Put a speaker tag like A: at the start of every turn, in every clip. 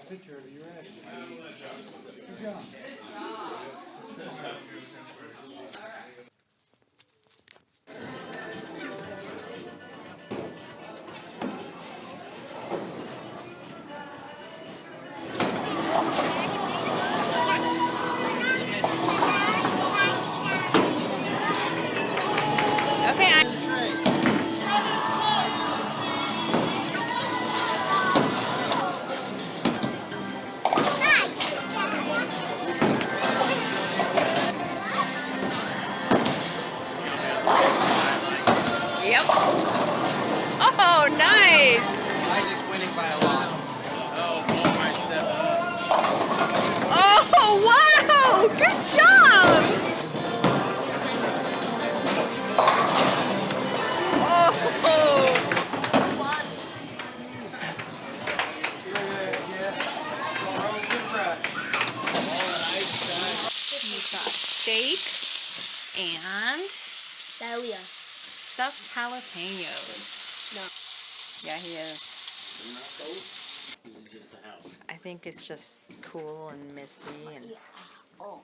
A: think you're ready. Good job.
B: Yep. Oh, nice.
A: Isaac's winning by a lot.
B: Oh, wow. Good job. Oh. We've got steak and stuffed jalapenos.
C: No.
B: Yeah, he is. I think it's just cool and misty and.
C: Yeah. Oh.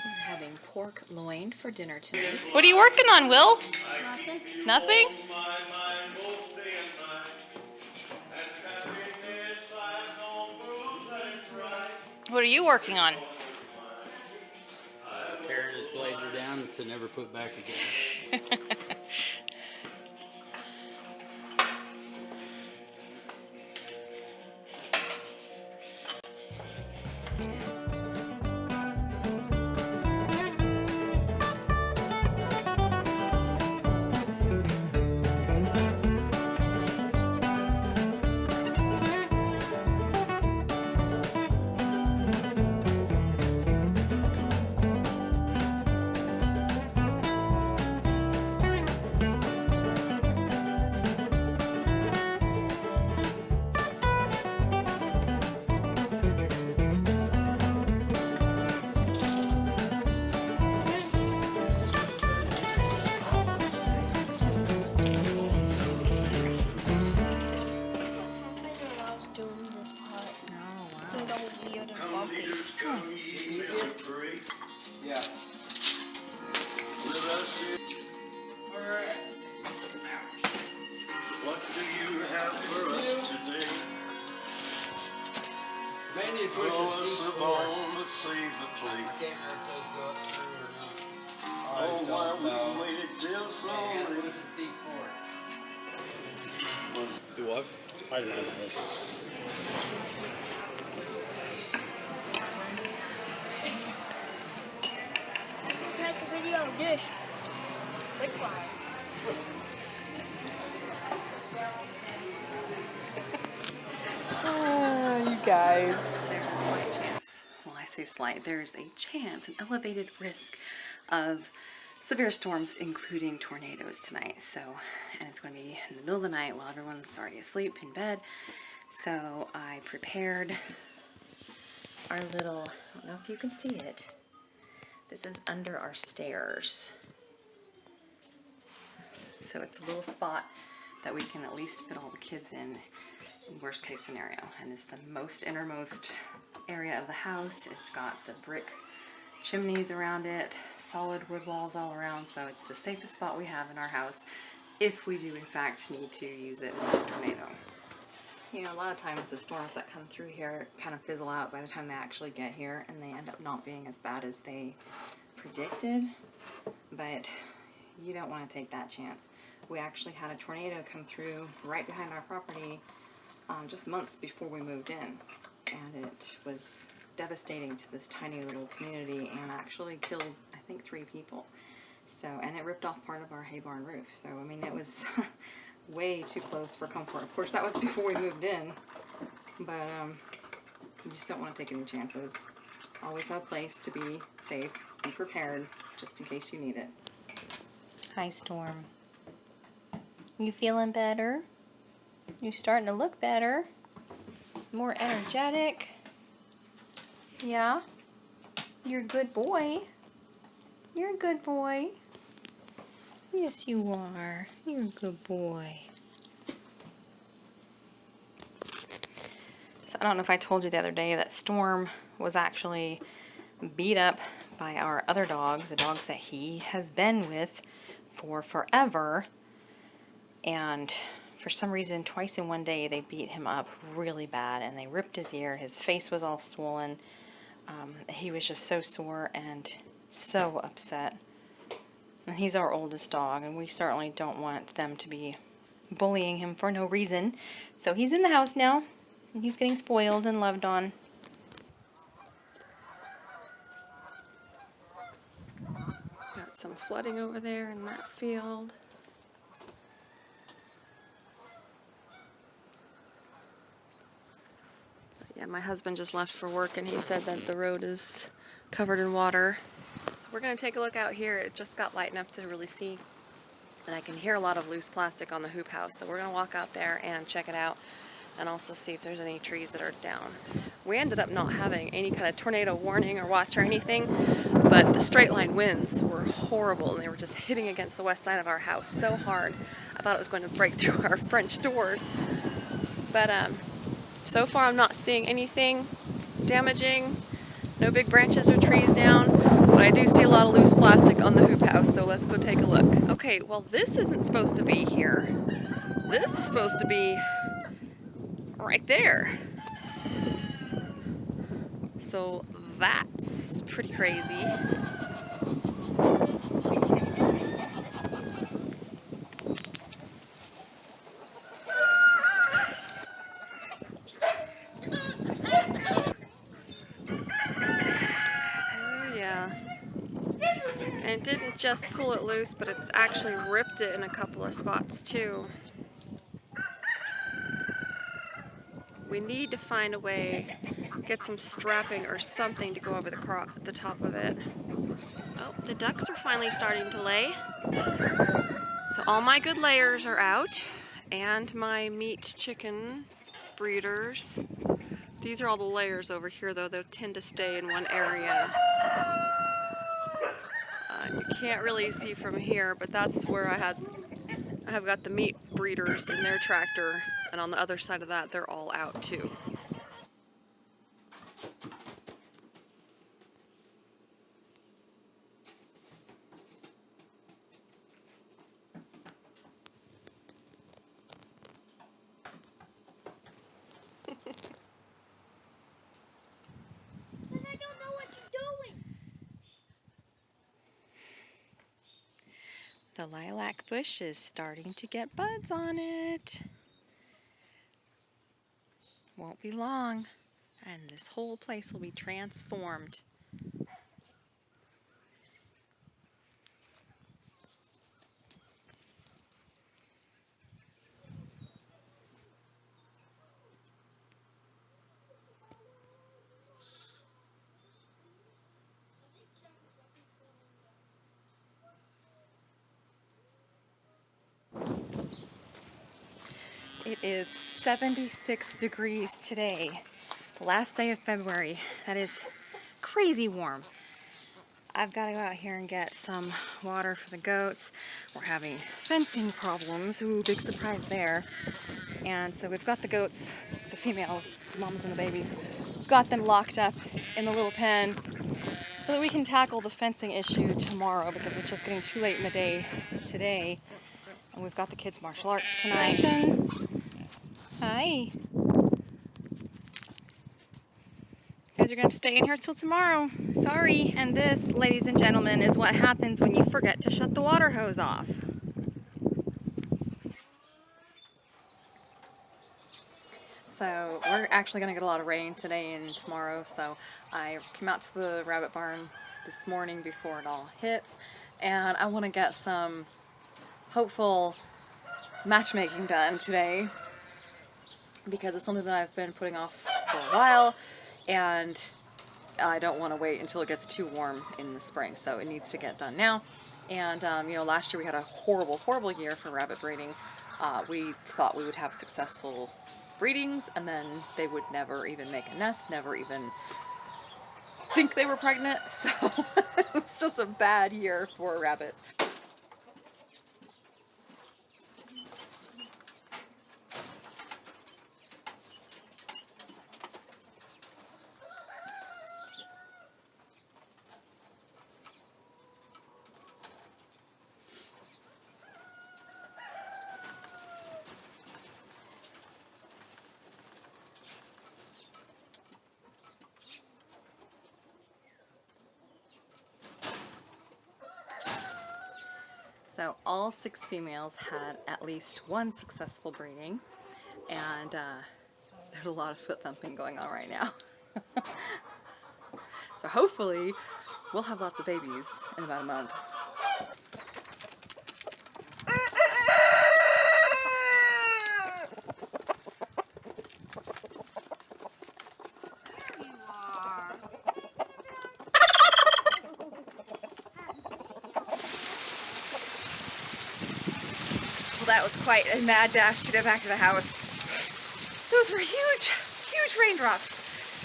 B: We're having pork loin for dinner tonight. What are you working on, Will?
C: Nothing.
B: Nothing? What are you working on?
D: Tearing his blazer down to never put back again.
A: Yeah.
E: What do you have for us today?
A: Mainly push
E: Throw
A: the
E: us
A: seats
E: a
A: forward.
E: bone, but save the
A: I
E: plate.
A: can't remember if those go up through or not.
E: Oh, why we waited till so
A: Yeah,
E: late.
A: push the seat forward.
D: Do what? I don't know.
C: Take a video of this. Which one?
B: You guys. There's a slight chance. Well, I say slight. There's a chance, an elevated risk of severe storms, including tornadoes tonight. So, and it's going to be in the middle of the night while everyone's already asleep in bed. So I prepared our little, I don't know if you can see it. This is under our stairs. So it's a little spot that we can at least fit all the kids in worst case scenario. And it's the most innermost area of the house. It's got the brick chimneys around it, solid wood walls all around, so it's the safest spot we have in our house if we do in fact need to use it with a tornado. You know, a lot of times the storms that come through here kind of fizzle out by the time they actually get here, and they end up not being as bad as they predicted, but you don't want to take that chance. We actually had a tornado come through right behind our property just months before we moved in, and it was devastating to this tiny little community and actually killed, I think, 3 people. So, and it ripped off part of our hay barn roof. So, I mean, it was way too close for comfort. Of course, that was before we moved in, but you just don't want to take any chances. Always have a place to be safe, be prepared, just in case you need it. Hi, Storm. You feeling better? You're starting to look better. More energetic. Yeah? You're a good boy. You're a good boy. Yes, you are. You're a good boy. So I don't know if I told you the other day that Storm was actually beat up by our other dogs, the dogs that he has been with for forever. And for some reason, twice in one day, they beat him up really bad, and they ripped his ear. His face was all swollen. He was just so sore and so upset. And he's our oldest dog, and we certainly don't want them to be bullying him for no reason. So he's in the house now, and he's getting spoiled and loved on. Got some flooding over there in that field. Yeah, my husband just left for work, and he said that the road is covered in water. So we're going to take a look out here. It just got light enough to really see, and I can hear a lot of loose plastic on the hoop house. So we're going to walk out there and check it out, and also see if there's any trees that are down. We ended up not having any kind of tornado warning or watch or anything, but the straight line winds were horrible, and they were just hitting against the west side of our house so hard. I thought it was going to break through our French doors. But so far I'm not seeing anything damaging, no big branches or trees down, but I do see a lot of loose plastic on the hoop house, so let's go take a look. Okay, well this isn't supposed to be here. This is supposed to be right there. So that's pretty crazy. And it didn't just pull it loose, but it's actually ripped it in a couple of spots too. We need to find a way, get some strapping or something to go over the top of it. Oh, the ducks are finally starting to lay. So all my good layers are out, and my meat chicken breeders. These are all the layers over here though. They tend to stay in one area. You can't really see from here, but that's where I have got the meat breeders in their tractor, and on the other side of that, they're all out too.
C: I don't know what you're doing.
B: The lilac bush is starting to get buds on it. Won't be long, and this whole place will be transformed. It is 76 degrees today, the last day of February. That is crazy warm. I've got to go out here and get some water for the goats. We're having fencing problems. Ooh, big surprise there. And so we've got the goats, the females, the mamas and the babies, got them locked up in the little pen so that we can tackle the fencing issue tomorrow, because it's just getting too late in the day today. And we've got the kids' martial arts tonight. Hi. You guys are going to stay in here till tomorrow. Sorry. And this, ladies and gentlemen, is what happens when you forget to shut the water hose off. So we're actually going to get a lot of rain today and tomorrow, so I came out to the rabbit barn this morning before it all hits, and I want to get some hopeful matchmaking done today, because it's something that I've been putting off for a while, and I don't want to wait until it gets too warm in the spring, so it needs to get done now. And you know, last year we had a horrible year for rabbit breeding. we thought we would have successful breedings, and then they would never even make a nest, never even think they were pregnant. So it was just a bad year for rabbits. So all 6 females had at least one successful breeding, and there's a lot of foot thumping going on right now. So hopefully we'll have lots of babies in about a month. Well, that was quite a mad dash to get back to the house. Those were huge, huge raindrops,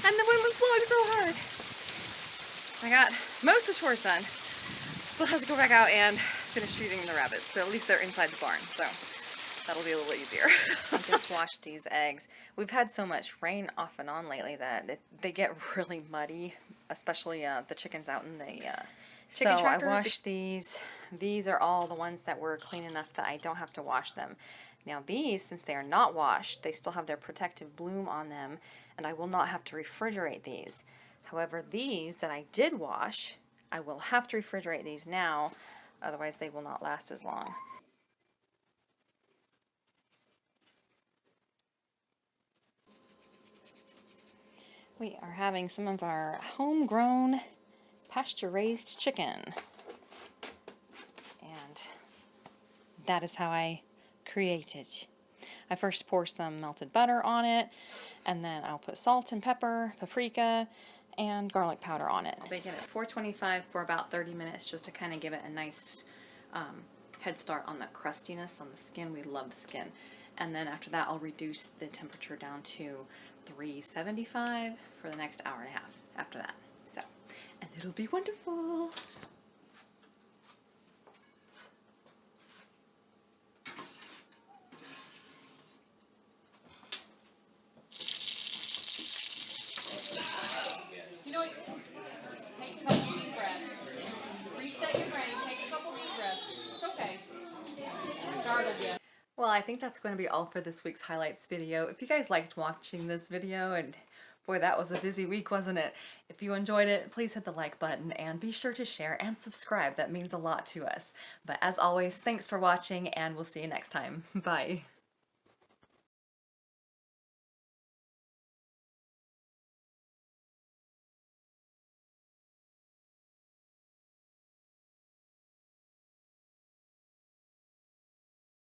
B: and the wind was blowing so hard. I got most of the chores done. Still have to go back out and finish feeding the rabbits, but at least they're inside the barn, so that'll be a little easier. I just washed these eggs. We've had so much rain off and on lately that they get really muddy, especially the chickens out in the so I washed these. These are all the ones that were clean enough that I don't have to wash them. Now these, since they are not washed, they still have their protective bloom on them, and I will not have to refrigerate these. However, these that I did wash, I will have to refrigerate these now, otherwise they will not last as long. We are having some of our homegrown pasture-raised chicken. And that is how I create it. I first pour some melted butter on it, and then I'll put salt and pepper, paprika, and garlic powder on it. I'll bake it at 425 for about 30 minutes just to kind of give it a nice head start on the crustiness on the skin. We love the skin. And then after that, I'll reduce the temperature down to 375 for the next hour and a half after that. So, and it'll be wonderful. You know what? Take a couple deep breaths. Reset your brain. Take a couple deep breaths. It's okay. Startled you. Well, I think that's going to be all for this week's highlights video. If you guys liked watching this video, and boy, that was a busy week, wasn't it? If you enjoyed it, please hit the like button and be sure to share and subscribe. That means a lot to us. But as always, thanks for watching, and we'll see you next time. Bye.